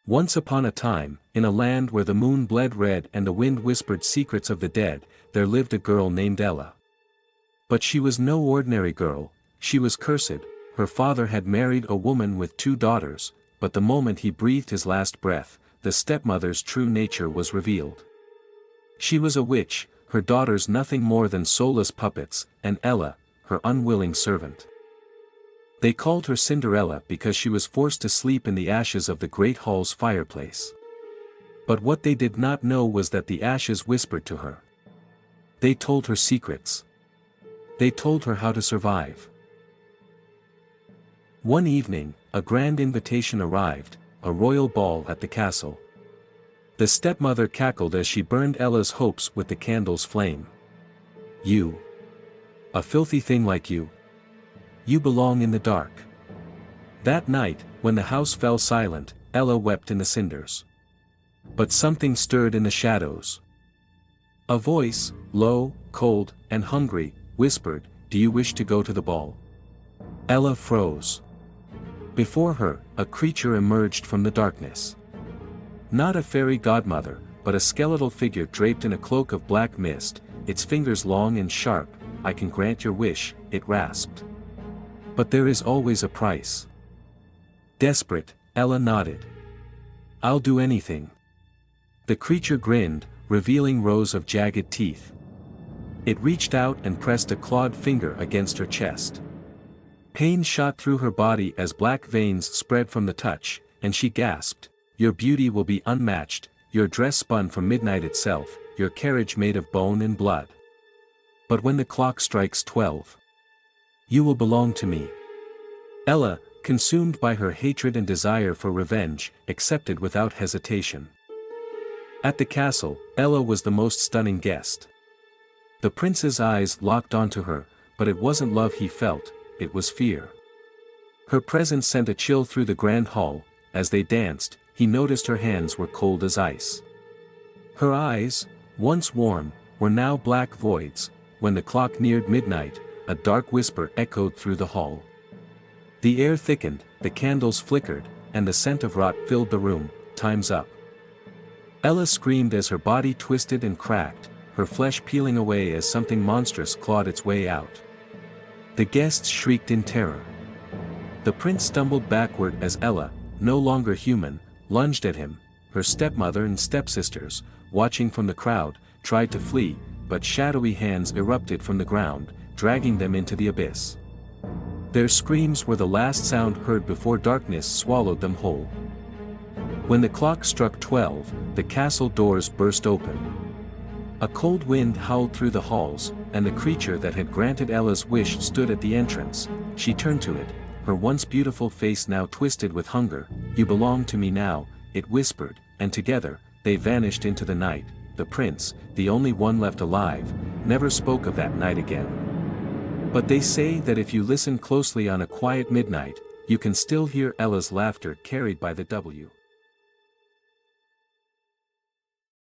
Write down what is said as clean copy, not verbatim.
Once upon a time, in a land where the moon bled red and the wind whispered secrets of the dead, there lived a girl named Ella. But she was no ordinary girl, she was cursed. Her father had married a woman with 2 daughters, but the moment he breathed his last breath, the stepmother's true nature was revealed. She was a witch, her daughters nothing more than soulless puppets, and Ella, her unwilling servant. They called her Cinderella because she was forced to sleep in the ashes of the great hall's fireplace. But what they did not know was that the ashes whispered to her. They told her secrets. They told her how to survive. One evening, a grand invitation arrived, a royal ball at the castle. The stepmother cackled as she burned Ella's hopes with the candle's flame. "You! A filthy thing like you! You belong in the dark." That night, when the house fell silent, Ella wept in the cinders. But something stirred in the shadows. A voice, low, cold, and hungry, whispered, "Do you wish to go to the ball?" Ella froze. Before her, a creature emerged from the darkness. Not a fairy godmother, but a skeletal figure draped in a cloak of black mist, its fingers long and sharp. "I can grant your wish," it rasped. "But there is always a price." Desperate, Ella nodded. "I'll do anything." The creature grinned, revealing rows of jagged teeth. It reached out and pressed a clawed finger against her chest. Pain shot through her body as black veins spread from the touch, and she gasped, "Your beauty will be unmatched, your dress spun from midnight itself, your carriage made of bone and blood. But when the clock strikes 12, you will belong to me." Ella, consumed by her hatred and desire for revenge, accepted without hesitation. At the castle, Ella was the most stunning guest. The prince's eyes locked onto her, but it wasn't love he felt, it was fear. Her presence sent a chill through the grand hall. As they danced, he noticed her hands were cold as ice. Her eyes, once warm, were now black voids. When the clock neared midnight, a dark whisper echoed through the hall. The air thickened, the candles flickered, and the scent of rot filled the room. "Time's up." Ella screamed as her body twisted and cracked, her flesh peeling away as something monstrous clawed its way out. The guests shrieked in terror. The prince stumbled backward as Ella, no longer human, lunged at him. Her stepmother and stepsisters, watching from the crowd, tried to flee, but shadowy hands erupted from the ground, dragging them into the abyss. Their screams were the last sound heard before darkness swallowed them whole. When the clock struck 12, the castle doors burst open. A cold wind howled through the halls, and the creature that had granted Ella's wish stood at the entrance. She turned to it, her once beautiful face now twisted with hunger. "You belong to me now," it whispered, and together, they vanished into the night. The prince, the only one left alive, never spoke of that night again. But they say that if you listen closely on a quiet midnight, you can still hear Ella's laughter carried by the W.